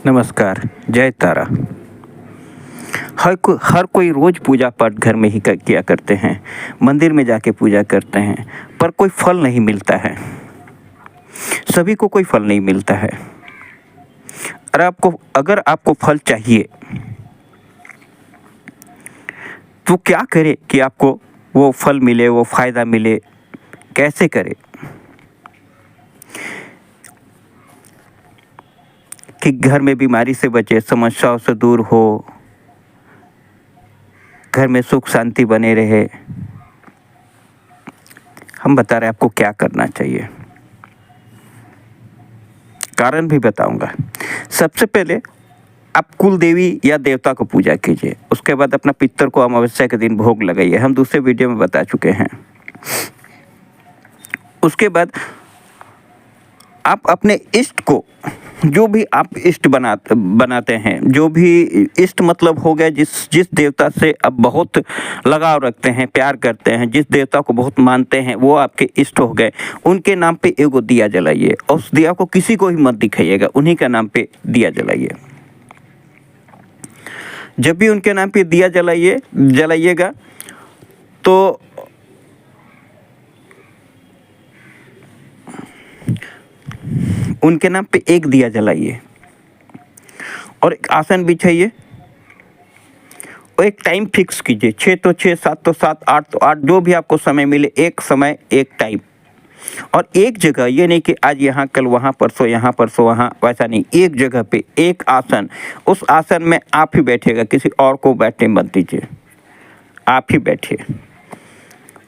नमस्कार। जय तारा। हर कोई रोज पूजा पाठ घर में ही किया करते हैं, मंदिर में जाके पूजा करते हैं, पर कोई फल नहीं मिलता है। सभी को कोई फल नहीं मिलता है। अगर आपको फल चाहिए तो क्या करे कि आपको वो फल मिले, वो फायदा मिले, कैसे करे कि घर में बीमारी से बचे, समस्याओं से दूर हो, घर में सुख शांति बने रहे। हम बता रहे हैं आपको क्या करना चाहिए, कारण भी बताऊंगा। सबसे पहले आप कुल देवी या देवता को पूजा कीजिए। उसके बाद अपना पितर को अमावस्या के दिन भोग लगाइए, हम दूसरे वीडियो में बता चुके हैं। उसके बाद आप अपने इष्ट को, जो भी आप इष्ट बनाते हैं, जो भी इष्ट मतलब हो गया जिस देवता से आप बहुत लगाव रखते हैं, प्यार करते हैं, जिस देवता को बहुत मानते हैं, वो आपके इष्ट हो गए। उनके नाम पे एगो दिया जलाइए और उस दिया को किसी को भी मत दिखाइएगा, उन्हीं का नाम पे दिया जलाइए। जब भी उनके नाम पे दिया जलाइएगा तो उनके नाम पे एक दिया जलाइए और एक आसन बिछाइए और एक टाइम फिक्स कीजिए। 6 तो 6, 7 तो 7, 8 तो 8, जो भी आपको समय मिले, एक समय एक टाइम। और एक जगह, ये नहीं कि आज यहाँ कल वहाँ, परसों यहाँ परसों वहाँ, वैसा नहीं। एक जगह पे एक आसन, उस आसन में आप ही बैठिएगा, किसी और को बैठने मत दीजिए, आप ही बैठिए।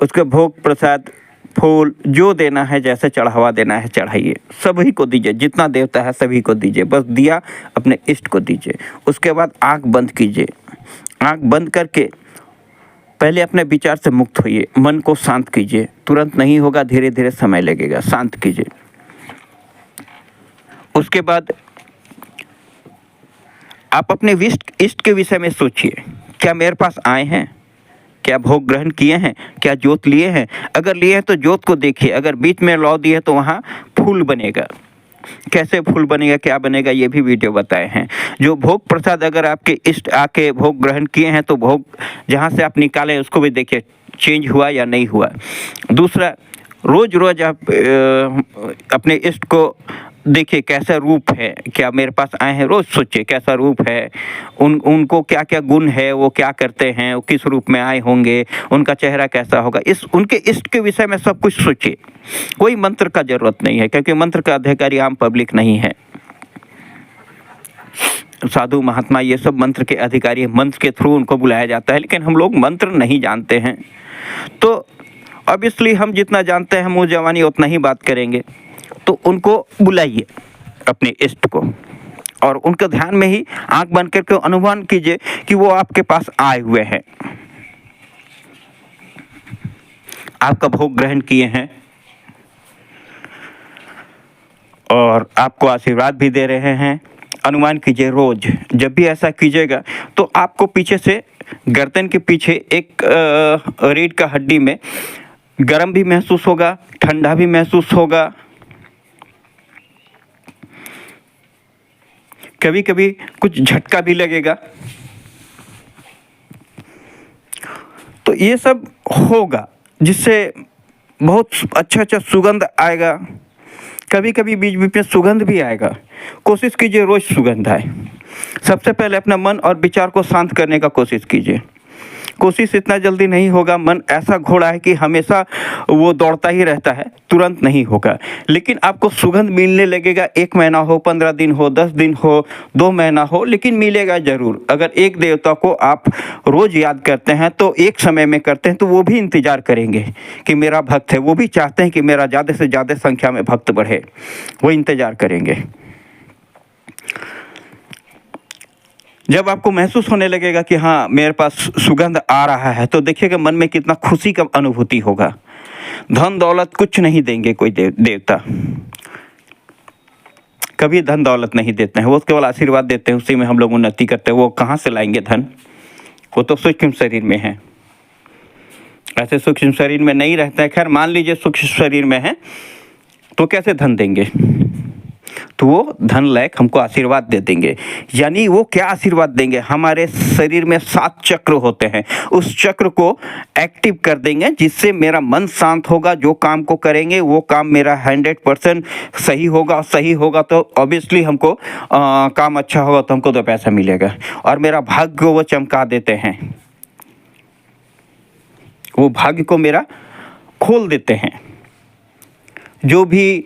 उसके भोग प्रसाद फूल जो देना है, जैसे चढ़ावा देना है चढ़ाइए, सभी को दीजिए, जितना देवता है सभी को दीजिए। बस दिया अपने इष्ट को दीजिए। उसके बाद आँख बंद कीजिए। आँख बंद करके पहले अपने विचार से मुक्त होइए, मन को शांत कीजिए। तुरंत नहीं होगा, धीरे धीरे समय लगेगा, शांत कीजिए। उसके बाद आप अपने इष्ट के विषय में सोचिए, क्या मेरे पास आए हैं, क्या भोग ग्रहण किए हैं, क्या जोत लिए हैं। अगर लिए हैं तो जोत को देखिए, अगर बीच में लौ दिए तो वहाँ फूल बनेगा। कैसे फूल बनेगा, क्या बनेगा, ये भी वीडियो बताए हैं। जो भोग प्रसाद अगर आपके इष्ट आके भोग ग्रहण किए हैं तो भोग जहाँ से आप निकाले उसको भी देखिए, चेंज हुआ या नहीं हुआ। दूसरा, रोज रोज आप अपने इष्ट को देखिए कैसा रूप है, क्या मेरे पास आए हैं, रोज सोचिए कैसा रूप है, उनको क्या क्या गुण है, वो क्या करते हैं, वो किस रूप में आए होंगे, उनका चेहरा कैसा होगा, उनके इष्ट के विषय में सब कुछ सोचिए। कोई मंत्र का जरूरत नहीं है, क्योंकि मंत्र का अधिकारी आम पब्लिक नहीं है। साधु महात्मा ये सब मंत्र के अधिकारी हैं, मंत्र के थ्रू उनको बुलाया जाता है, लेकिन हम लोग मंत्र नहीं जानते हैं। तो अब इसलिए हम जितना जानते हैं मुँह जवानी उतना ही बात करेंगे। तो उनको बुलाइए अपने इष्ट को, और उनके ध्यान में ही आंख बंद करके अनुमान कीजिए कि वो आपके पास आए हुए हैं, आपका भोग ग्रहण किए हैं और आपको आशीर्वाद भी दे रहे हैं। अनुमान कीजिए। रोज जब भी ऐसा कीजिएगा तो आपको पीछे से, गर्दन के पीछे एक रीढ़ का हड्डी में गर्म भी महसूस होगा, ठंडा भी महसूस होगा, कभी कभी कुछ झटका भी लगेगा। तो ये सब होगा, जिससे बहुत अच्छा सुगंध आएगा। कभी कभी बीच बीच में सुगंध भी आएगा। कोशिश कीजिए रोज सुगंध आए। सबसे पहले अपना मन और विचार को शांत करने का कोशिश कीजिए। कोशिश इतना जल्दी नहीं होगा, मन ऐसा घोड़ा है कि हमेशा वो दौड़ता ही रहता है, तुरंत नहीं होगा। लेकिन आपको सुगंध मिलने लगेगा, 1 महीना हो, 15 दिन हो, 10 दिन हो, 2 महीना हो, लेकिन मिलेगा ज़रूर। अगर एक देवता को आप रोज़ याद करते हैं तो एक समय में करते हैं तो वो भी इंतज़ार करेंगे कि मेरा भक्त है, वो भी चाहते हैं कि मेरा ज़्यादा से ज़्यादा संख्या में भक्त बढ़े, वो इंतज़ार करेंगे। जब आपको महसूस होने लगेगा कि हाँ मेरे पास सुगंध आ रहा है, तो देखिएगा मन में कितना खुशी का अनुभूति होगा। धन दौलत कुछ नहीं देंगे कोई देवता, कभी धन दौलत नहीं देते हैं, वो केवल आशीर्वाद देते हैं, उसी में हम लोग उन्नति करते हैं। वो कहाँ से लाएंगे धन, वो तो सूक्ष्म शरीर में है। ऐसे सूक्ष्म शरीर में नहीं रहता है। खैर मान लीजिए सूक्ष्म शरीर में है तो कैसे धन देंगे। तो वो धन लायक हमको आशीर्वाद दे देंगे। यानी वो क्या आशीर्वाद देंगे, हमारे शरीर में 7 चक्र होते हैं, उस चक्र को एक्टिव कर देंगे जिससे मेरा मन शांत होगा, जो काम को करेंगे वो काम मेरा 100% सही होगा। सही होगा तो ऑब्वियसली हमको काम अच्छा होगा तो हमको तो पैसा मिलेगा, और मेरा भाग्य को वो चमका देते हैं, वो भाग्य को मेरा खोल देते हैं। जो भी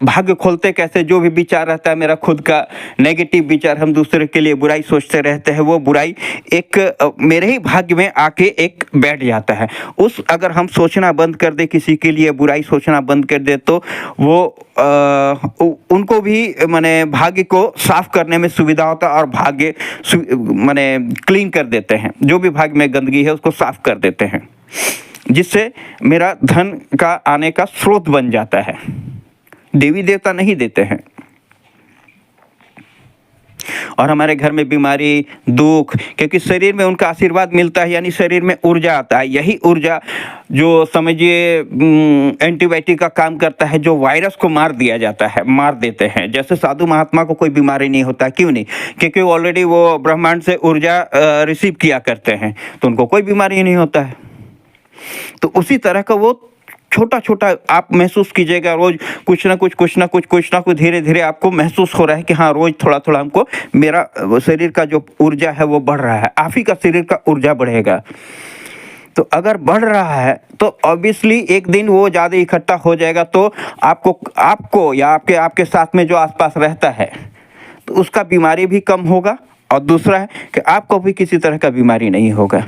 भाग्य खोलते कैसे, जो भी विचार रहता है मेरा खुद का नेगेटिव विचार, हम दूसरे के लिए बुराई सोचते रहते हैं, वो बुराई एक मेरे ही भाग्य में आके एक बैठ जाता है। उस अगर हम सोचना बंद कर दे, किसी के लिए बुराई सोचना बंद कर दे, तो वो उनको भी माने भाग्य को साफ करने में सुविधा होता है, और भाग्य माने क्लीन कर देते हैं, जो भी भाग्य में गंदगी है उसको साफ कर देते हैं, जिससे मेरा धन का आने का स्रोत बन जाता है। देवी देवता नहीं देते हैं। और हमारे घर में बीमारी, दुख, क्योंकि शरीर में उनका आशीर्वाद मिलता है, यानी शरीर में ऊर्जा आता है। यही ऊर्जा जो समझिए एंटीबायोटिक का काम करता है, जो वायरस को मार दिया जाता है, मार देते हैं। जैसे साधु महात्मा को कोई बीमारी नहीं होता, क्यों नहीं? क्योंकि ऑलरेडी वो ब्रह्मांड से ऊर्जा रिसीव किया करते हैं, तो उनको कोई बीमारी नहीं होता है। तो उसी तरह का वो छोटा छोटा आप महसूस कीजिएगा, रोज कुछ ना कुछ धीरे धीरे आपको महसूस हो रहा है कि हाँ, रोज थोड़ा थोड़ा हमको मेरा शरीर का जो ऊर्जा है वो बढ़ रहा है। आप ही का शरीर का ऊर्जा बढ़ेगा। तो अगर बढ़ रहा है तो ऑब्वियसली एक दिन वो ज़्यादा इकट्ठा हो जाएगा, तो आपको या आपके साथ में जो आसपास रहता है तो उसका बीमारी भी कम होगा, और दूसरा है कि आपको भी किसी तरह का बीमारी नहीं होगा।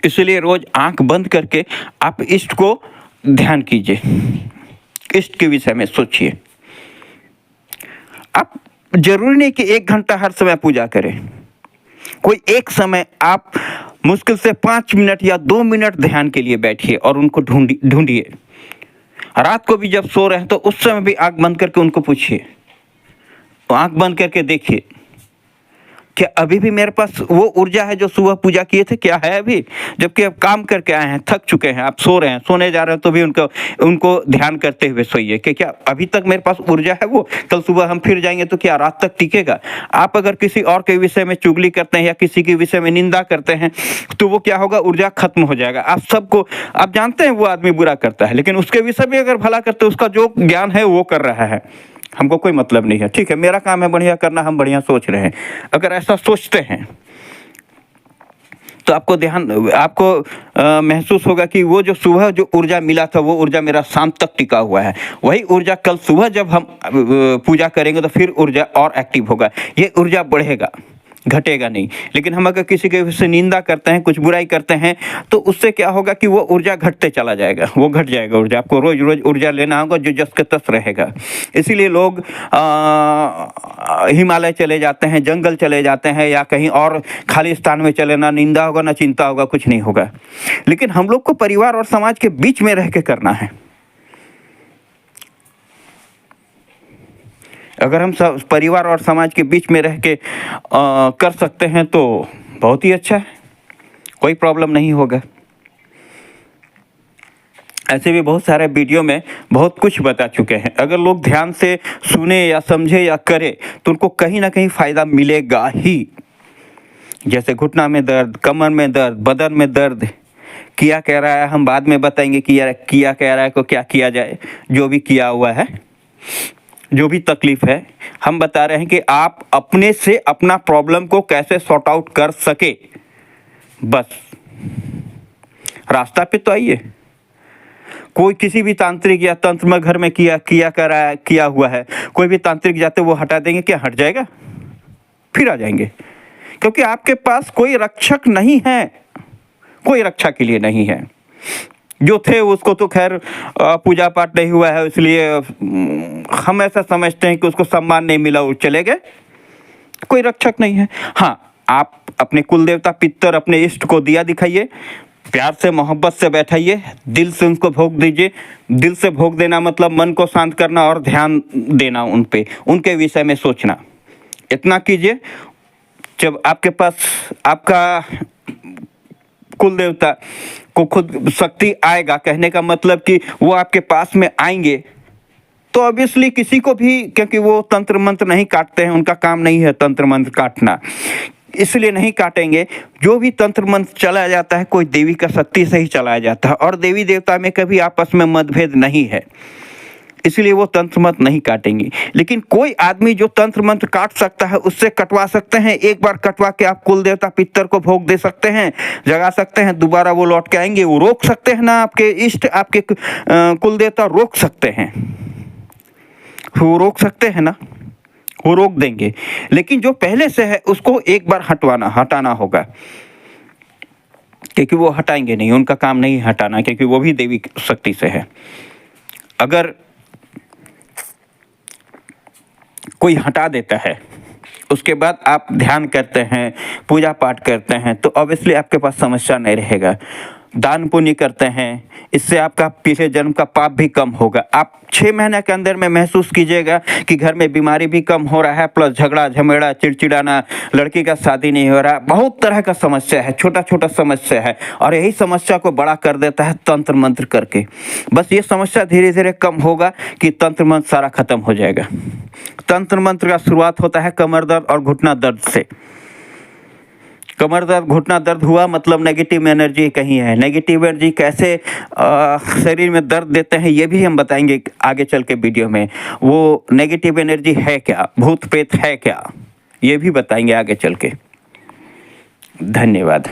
इसलिए रोज आंख बंद करके आप इष्ट को ध्यान कीजिए, इष्ट के विषय में सोचिए। आप जरूरी नहीं कि 1 घंटा हर समय पूजा करें, कोई एक समय आप मुश्किल से 5 मिनट या 2 मिनट ध्यान के लिए बैठिए और उनको ढूंढिए। रात को भी जब सो रहे हैं तो उस समय भी आंख बंद करके उनको पूछिए, तो आंख बंद करके देखिए क्या अभी भी मेरे पास वो ऊर्जा है जो सुबह पूजा किए थे, क्या है अभी? जबकि अब काम करके आए हैं, थक चुके हैं, आप सो रहे हैं, सोने जा रहे हैं, तो भी उनको ध्यान करते हुए सोइए कि क्या अभी तक मेरे पास ऊर्जा है वो, कल सुबह हम फिर जाएंगे तो क्या रात तक टिकेगा? आप अगर किसी और के विषय में चुगली करते हैं या किसी के विषय में निंदा करते हैं तो वो क्या होगा, ऊर्जा खत्म हो जाएगा। आप जानते हैं वो आदमी बुरा करता है, लेकिन उसके विषय में अगर भला करते, उसका जो ज्ञान है वो कर रहा है, हमको कोई मतलब नहीं है। ठीक है, मेरा काम है बढ़िया करना, हम बढ़िया सोच रहे हैं। अगर ऐसा सोचते हैं तो आपको महसूस होगा कि वो जो सुबह जो ऊर्जा मिला था वो ऊर्जा मेरा शाम तक टिका हुआ है। वही ऊर्जा कल सुबह जब हम पूजा करेंगे तो फिर ऊर्जा और एक्टिव होगा, ये ऊर्जा बढ़ेगा, घटेगा नहीं। लेकिन हम अगर किसी के विषय निंदा करते हैं, कुछ बुराई करते हैं, तो उससे क्या होगा कि वो ऊर्जा घटते चला जाएगा, वो घट जाएगा ऊर्जा। आपको रोज रोज ऊर्जा लेना होगा जो जस के तस रहेगा। इसीलिए लोग हिमालय चले जाते हैं, जंगल चले जाते हैं, या कहीं और खाली स्थान में चले, ना निंदा होगा ना चिंता होगा, कुछ नहीं होगा। लेकिन हम लोग को परिवार और समाज के बीच में रह के करना है। अगर हम सब परिवार और समाज के बीच में रह के कर सकते हैं तो बहुत ही अच्छा है, कोई प्रॉब्लम नहीं होगा। ऐसे भी बहुत सारे वीडियो में बहुत कुछ बता चुके हैं। अगर लोग ध्यान से सुने या समझे या करे तो उनको कहीं ना कहीं फायदा मिलेगा ही। जैसे घुटना में दर्द, कमर में दर्द, बदन में दर्द, किया कह रहा है, हम बाद में बताएंगे किया कह रहा है को क्या किया जाए। जो भी किया हुआ है, जो भी तकलीफ है, हम बता रहे हैं कि आप अपने से अपना प्रॉब्लम को कैसे सॉर्ट आउट कर सके, बस रास्ता पे तो आइए। कोई किसी भी तांत्रिक या तंत्र में घर में किया हुआ है, कोई भी तांत्रिक जाते वो हटा देंगे, क्या हट जाएगा? फिर आ जाएंगे, क्योंकि आपके पास कोई रक्षक नहीं है, कोई रक्षा के लिए नहीं है। जो थे उसको तो खैर पूजा पाठ नहीं हुआ है, इसलिए हम ऐसा समझते हैं कि उसको सम्मान नहीं मिला, वो चले गए, कोई रक्षक नहीं है। हाँ, आप अपने कुल देवता पितर, अपने इष्ट को दिया दिखाइए, प्यार से मोहब्बत से बैठाइए, दिल से उनको भोग दीजिए। दिल से भोग देना मतलब मन को शांत करना और ध्यान देना उन पे, उनके विषय में सोचना। इतना कीजिए, जब आपके पास आपका कुल देवता को खुद शक्ति आएगा, कहने का मतलब कि वो आपके पास में आएंगे, तो ऑब्वियसली किसी को भी, क्योंकि वो तंत्र मंत्र नहीं काटते हैं, उनका काम नहीं है तंत्र मंत्र काटना, इसलिए नहीं काटेंगे। जो भी तंत्र मंत्र चलाया जाता है कोई देवी का शक्ति से ही चलाया जाता है, और देवी देवता में कभी आपस में मतभेद नहीं है, इसलिए वो तंत्र मंत्र नहीं काटेंगे। लेकिन कोई आदमी जो तंत्र मंत्र काट सकता है उससे कटवा सकते हैं। एक बार कटवा के आप कुल देवता पितर को भोग दे सकते हैं, जगा सकते हैं, दोबारा वो लौट के आएंगे। वो रोक सकते हैं ना, आपके इष्ट, आपके कुल देवता रोक सकते हैं, वो रोक सकते हैं ना, वो रोक देंगे। लेकिन जो पहले से है उसको एक बार हटाना होगा, क्योंकि वो हटाएंगे नहीं, उनका काम नहीं हटाना, क्योंकि वो भी देवी शक्ति से है। अगर कोई हटा देता है, उसके बाद आप ध्यान करते हैं, पूजा पाठ करते हैं, तो ऑब्वियसली आपके पास समस्या नहीं रहेगा। दान पुण्य करते हैं, इससे आपका पिछले जन्म का पाप भी कम होगा। आप 6 महीने के अंदर में महसूस कीजिएगा कि घर में बीमारी भी कम हो रहा है, प्लस झगड़ा झमेड़ा, चिड़चिड़ाना, लड़की का शादी नहीं हो रहा, बहुत तरह का समस्या है, छोटा छोटा समस्या है, और यही समस्या को बड़ा कर देता है तंत्र मंत्र करके। बस ये समस्या धीरे धीरे कम होगा कि तंत्र मंत्र सारा खत्म हो जाएगा। तंत्र मंत्र का शुरुआत होता है कमर दर्द और घुटना दर्द से। कमर दर्द, घुटना दर्द हुआ मतलब नेगेटिव एनर्जी कहीं है। नेगेटिव एनर्जी कैसे शरीर में दर्द देते हैं ये भी हम बताएंगे आगे चल के वीडियो में। वो नेगेटिव एनर्जी है क्या, भूत प्रेत है क्या, ये भी बताएंगे आगे चल के। धन्यवाद।